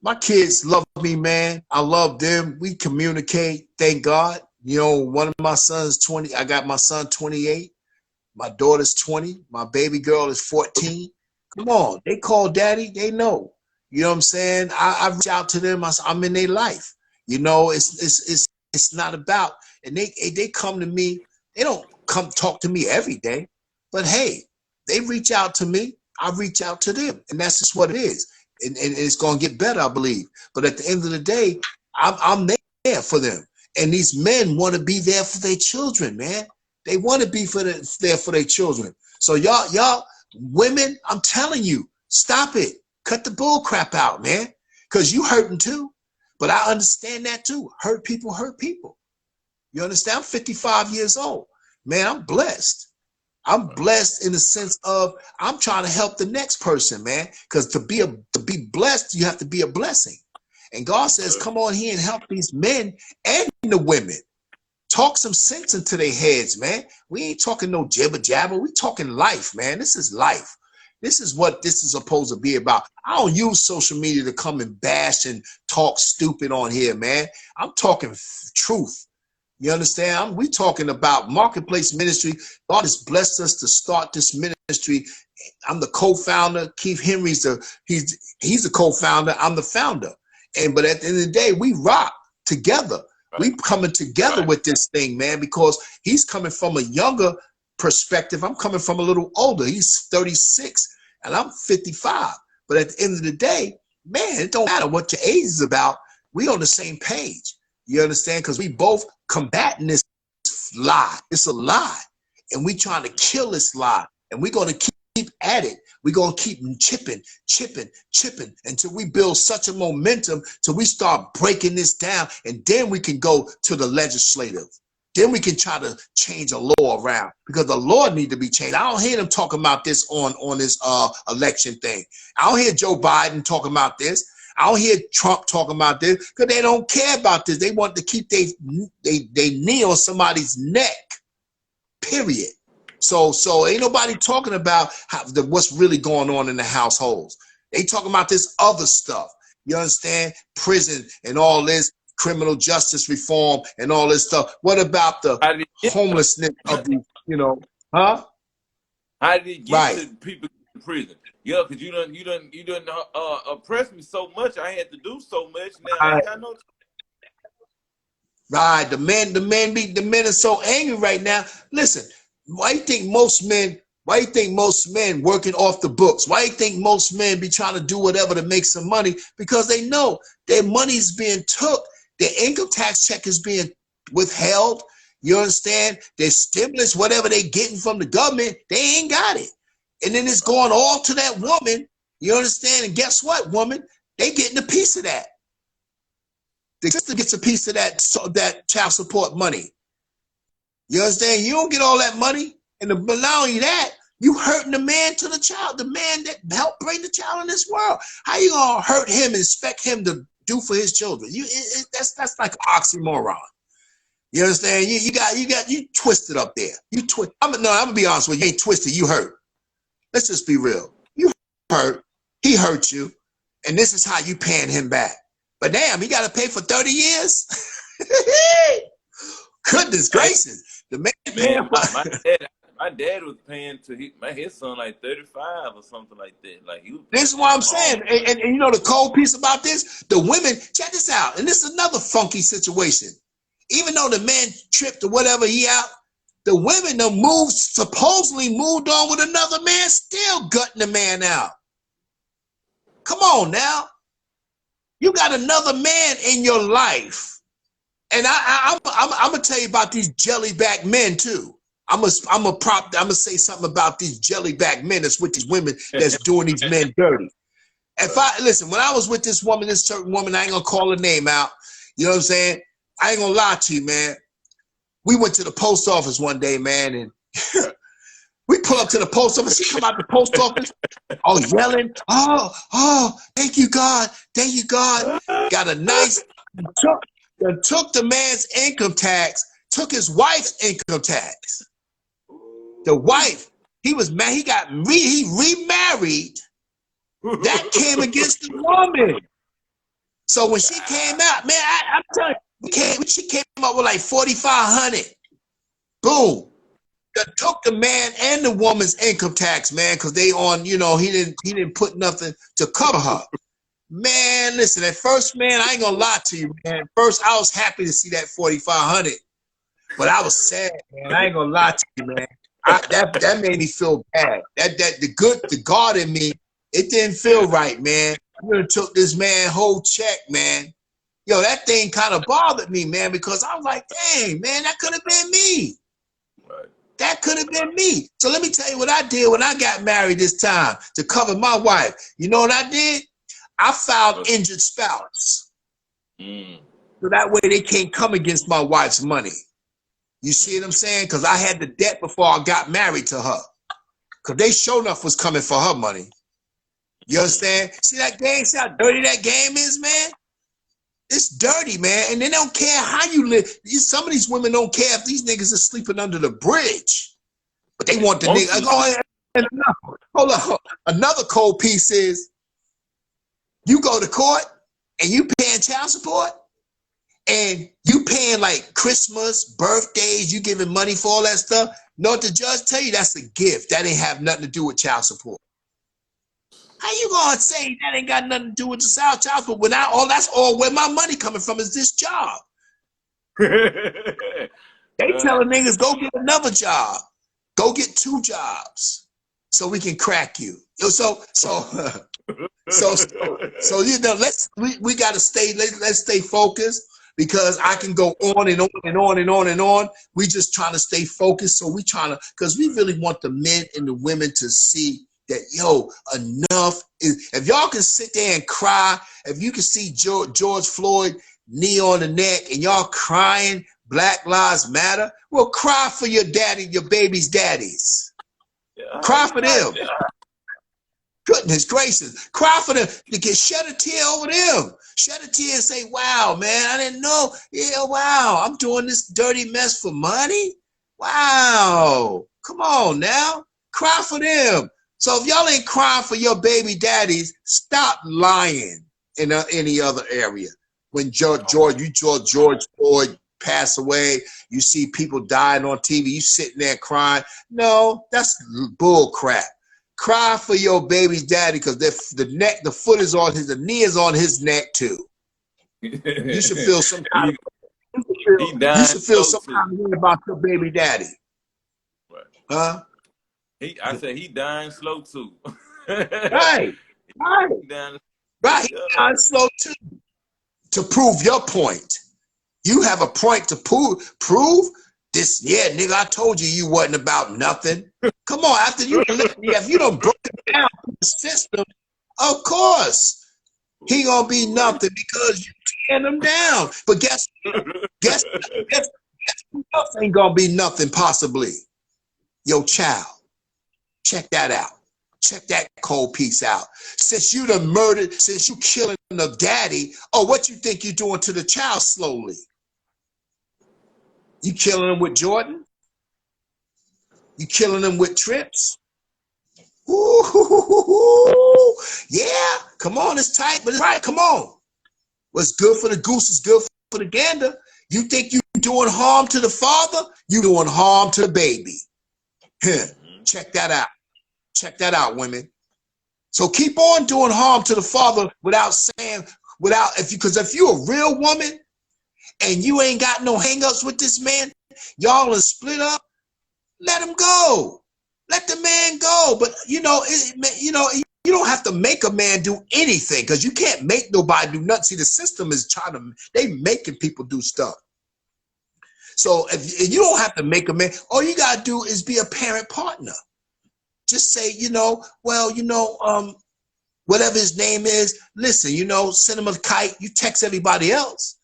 my kids love me, man. I love them. We communicate, thank God. One of my sons 20. I got my son 28. My daughter's 20. My baby girl is 14. Come on, they call daddy. They know. You know what I'm saying? I reach out to them. I'm in their life. It's not about. And they come to me. They don't come talk to me every day, but hey, they reach out to me. I reach out to them, and that's just what it is. And it's gonna get better, I believe. But at the end of the day, I'm there for them. And these men want to be there for their children, man. They want to be there for their children. So y'all women, I'm telling you, stop it. Cut the bull crap out, man. Because you hurting too. But I understand that too. Hurt people hurt people. You understand? I'm 55 years old. Man, I'm blessed. I'm blessed in the sense of I'm trying to help the next person, man. Because to be blessed, you have to be a blessing. And God says, come on here and help these men and the women. Talk some sense into their heads, man. We ain't talking no jibber jabber. We talking life, man. This is life. This is what this is supposed to be about. I don't use social media to come and bash and talk stupid on here, man. I'm talking truth. You understand? We talking about Marketplace Ministry. God has blessed us to start this ministry. I'm the co-founder. Keith Henry's he's the co-founder. I'm the founder. But at the end of the day, we rock together. We coming together with this thing, man, because he's coming from a younger perspective. I'm coming from a little older. He's 36 and I'm 55. But at the end of the day, man, it don't matter what your age is about. We on the same page. You understand? Because we both combating this lie. It's a lie. And we trying to kill this lie. And we're going to keep at it. We're going to keep chipping until we build such a momentum till we start breaking this down. And then we can go to the legislative. Then we can try to change a law around because the law need to be changed. I don't hear them talking about this on this election thing. I don't hear Joe Biden talking about this. I don't hear Trump talking about this because they don't care about this. They want to keep they knee on somebody's neck, period. So ain't nobody talking about what's really going on in the households. They talking about this other stuff. You understand? Prison and all this, criminal justice reform and all this stuff. What about the homelessness of the, huh? How did it get to people in prison? Yeah, because you done oppressed me so much. I had to do so much. Now I ain't got no. Right, the men are so angry right now. Listen, why you think most men working off the books? Why you think most men be trying to do whatever to make some money? Because they know their money's being took, their income tax check is being withheld. You understand? Their stimulus, whatever they getting from the government, they ain't got it. And then it's going all to that woman. You understand? And guess what, woman? They getting a piece of that. The sister gets a piece of that child support money. You understand? You don't get all that money. And not only that, you hurting the man to the child, the man that helped bring the child in this world. How you gonna hurt him and expect him to do for his children? That's like an oxymoron. You understand? You twisted up there. I'm gonna be honest with you. You ain't twisted. You hurt. Let's just be real. You hurt. He hurt you, and this is how you paying him back. But damn, he got to pay for 30 years. Goodness gracious, the man. My dad was paying to his son like 35 or something like that. Like this is what I'm saying. And you know the cold piece about this? The women, check this out, and this is another funky situation. Even though the man tripped or whatever he out, the women supposedly moved on with another man, still gutting the man out. Come on now. You got another man in your life. And I'm gonna tell you about these jellyback men too. I'm gonna say something about these jellyback men that's with these women that's doing these men dirty. Listen, when I was with this certain woman, I ain't gonna call her name out. You know what I'm saying? I ain't gonna lie to you, man. We went to the post office one day, man, and we pull up to the post office. She come out the post office, all yelling, oh, thank you, God. Thank you, God. Got a nice, took the man's income tax, took his wife's income tax. The wife, he remarried. That came against the woman. So when she came out, man, I'm telling you, she came up with like 4,500. Boom. That took the man and the woman's income tax, man, because they on, he didn't put nothing to cover her. Man, listen, at first, man, I ain't gonna lie to you, man. First, I was happy to see that 4,500, but I was sad, man. I ain't gonna lie to you, man. That made me feel bad. The God in me, it didn't feel right, man. I really took this man whole check, man. Yo, that thing kind of bothered me, man, because I was like, dang, man, that could have been me. Right. That could have been me. So let me tell you what I did when I got married this time to cover my wife. You know what I did? I filed injured spouse. Mm. So that way they can't come against my wife's money. You see what I'm saying? Because I had the debt before I got married to her. Because they sure enough was coming for her money. You understand? See that game? See how dirty that game is, man? It's dirty, man. And they don't care how you live. Some of these women don't care if these niggas are sleeping under the bridge. But they want the nigga. Oh, and hold on. Another cold piece is you go to court and you paying child support and you paying like Christmas, birthdays, you giving money for all that stuff. Know what the judge tell you? That's a gift. That ain't have nothing to do with child support. How you gonna say that ain't got nothing to do with the child support when that's all where my money coming from is this job? They telling niggas go get another job, go get 2 jobs, so we can crack you. So you know, we gotta let's stay focused because I can go on and on and on and on and on. We just trying to stay focused, so we trying to because we really want the men and the women to see that enough is. If y'all can sit there and cry, if you can see George Floyd knee on the neck and y'all crying, Black Lives Matter, well, cry for your daddy, your baby's daddies. Yeah, cry for them. Yeah. Goodness gracious, cry for them. To shed a tear over them. Shed a tear and say, wow, man, I didn't know. Yeah, wow, I'm doing this dirty mess for money. Wow, come on now, cry for them. So if y'all ain't crying for your baby daddies, stop lying in any other area. When George Floyd passed away, you see people dying on TV, you sitting there crying. No, that's bull crap. Cry for your baby's daddy because the foot is on the knee is on his neck too. You should feel some kind of way about your baby daddy. Right. Huh? I said he dying slow too. Right. He dying slow too. To prove your point. You have a point to prove this. Yeah, nigga, I told you wasn't about nothing. Come on, after if you don't break it down the system, of course he gonna be nothing because you tearing him down. But guess who else ain't gonna be nothing possibly? Your child. Check that out. Check that cold piece out. Since you done murdered, since you killing the daddy, what you think you doing to the child slowly? You killing him with Jordan? You killing him with trips? Ooh, yeah, come on, it's tight, but it's right, come on. What's good for the goose is good for the gander. You think you doing harm to the father? You doing harm to the baby. Check that out. Check that out, women. So keep on doing harm to the father because if you're a real woman and you ain't got no hangups with this man, y'all are split up, let him go. Let the man go. But you don't have to make a man do anything because you can't make nobody do nothing. See, the system is they making people do stuff. So if you don't have to make a man, all you gotta do is be a parent partner. Just say, whatever his name is, listen, send him a kite. You text everybody else.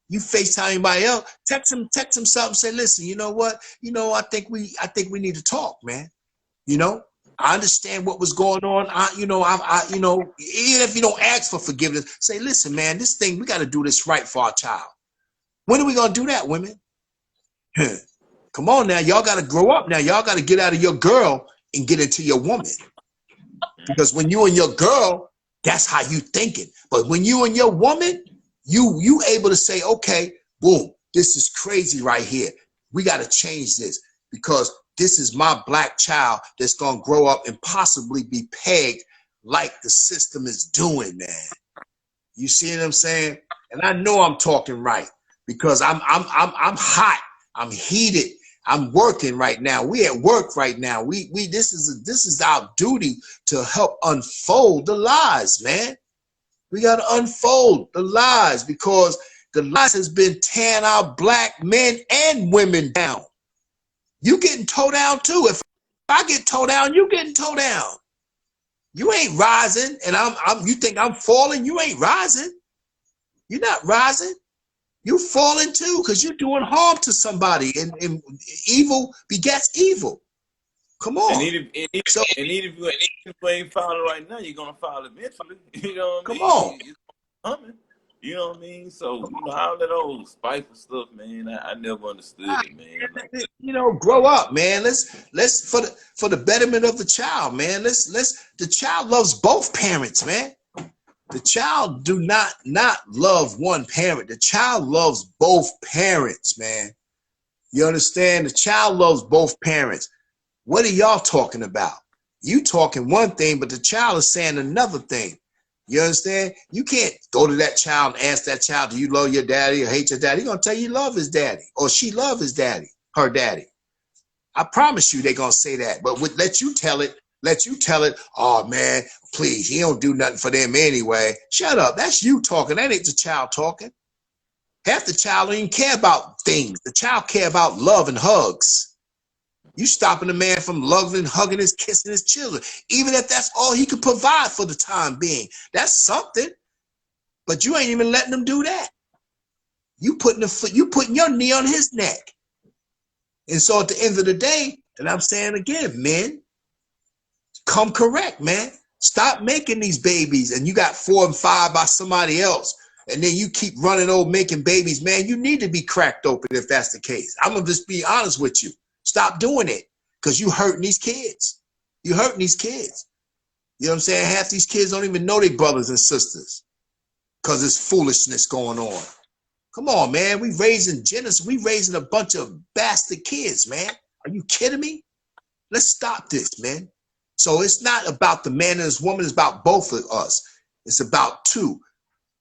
You FaceTime anybody else. Text him something. Say, listen, you know what? I think we need to talk, man. I understand what was going on. Even if you don't ask for forgiveness, say, listen, man, this thing, we got to do this right for our child. When are we gonna do that, women? Come on now, y'all got to grow up now. Y'all got to get out of your girl and get into your woman. Because when you and your girl, that's how you thinking. But when you and your woman, you able to say, okay, boom, this is crazy right here. We got to change this because this is my black child that's going to grow up and possibly be pegged like the system is doing, man. You see what I'm saying? And I know I'm talking right because I'm hot. I'm heated. I'm working right now. We at work right now. This is our duty to help unfold the lies, man. We got to unfold the lies because the lies has been tearing our black men and women down. You getting towed down too. If I get towed down, you getting towed down. You ain't rising, and you think I'm falling. You ain't rising. You're not rising. You falling too, because you're doing harm to somebody, and evil begets evil. Come And on. even and even, So and even if you ain't following right now, you're gonna follow eventually. You know what I come mean? on. It's coming. You know what I mean? So all that old spiteful stuff, man. I never understood it, man. Like, You know, grow up, man. Let's for the betterment of the child, man. Let's the child loves both parents, man. The child do not love one parent. The child loves both parents, man. You understand? The child loves both parents. What are y'all talking about? You talking one thing, but the child is saying another thing. You understand? You can't go to that child and ask that child, do you love your daddy or hate your daddy? He's going to tell you love his daddy, or she love his daddy, her daddy. I promise you they're going to say that. But let you tell it, oh, man, please, he don't do nothing for them anyway. Shut up. That's you talking. That ain't the child talking. Half the child don't even care about things. The child care about love and hugs. You stopping a man from loving, hugging, kissing his children, even if that's all he could provide for the time being. That's something. But you ain't even letting him do that. You putting your knee on his neck. And so at the end of the day, and I'm saying again, men, come correct, man. Stop making these babies, and you got 4 and 5 by somebody else, and then you keep running over making babies, man. You need to be cracked open if that's the case. I'm gonna just be honest with you. Stop doing it, because you hurting these kids. You hurting these kids. You know what I'm saying? Half these kids don't even know their brothers and sisters, because there's foolishness going on. Come on, man. We raising a bunch of bastard kids, man. Are you kidding me? Let's stop this, man. So it's not about the man and his woman, it's about both of us. It's about two.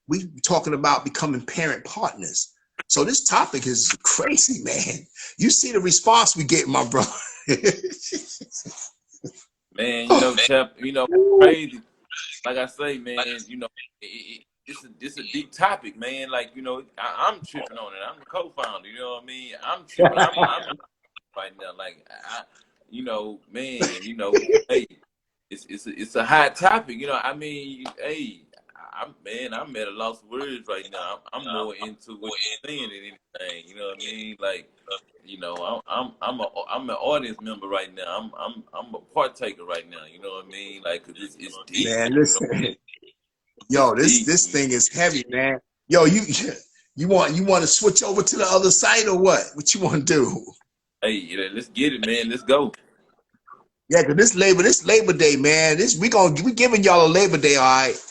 We talking about becoming parent partners. So this topic is crazy, man. You see the response we get, my brother. man, Chap, crazy. Like I say, man, it's a deep topic, man. Like, I'm tripping on it. I'm the co-founder. You know what I mean? I'm tripping. I'm right now. Like, man, hey, it's a hot topic. I mean, hey, I'm at a loss of words right now. I'm more into what you're saying than anything. You know what I mean? Like, I'm an audience member right now. I'm a partaker right now. You know what I mean? Like, 'cause it's deep. Man, listen. It's Yo, deep. this thing is heavy, man. Yo, you want to switch over to the other side or what? What you want to do? Hey, let's get it, man. Let's go. Yeah, cause this Labor Day, man. We giving y'all a Labor Day, all right.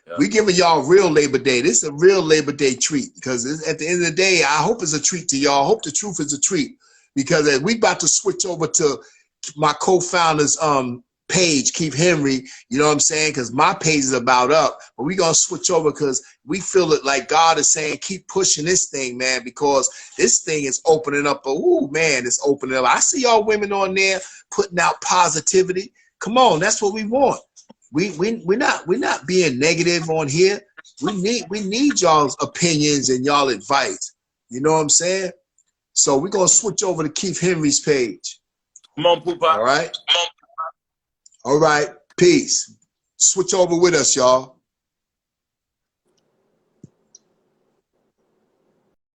Yeah. We giving y'all real Labor Day. This is a real Labor Day treat, because at the end of the day, I hope it's a treat to y'all. I hope the truth is a treat, because we about to switch over to my co-founder's page, Keith Henry. You know what I'm saying? Because my page is about up, but we gonna switch over because we feel it like God is saying, keep pushing this thing, man, because this thing is opening up. It's opening up. I see y'all women on there putting out positivity. Come on, that's what we want. We're not being negative on here. We need y'all's opinions and y'all advice. You know what I'm saying? So we're gonna switch over to Keith Henry's page. Come on, Poopa. All right. All right. Peace. Switch over with us, y'all.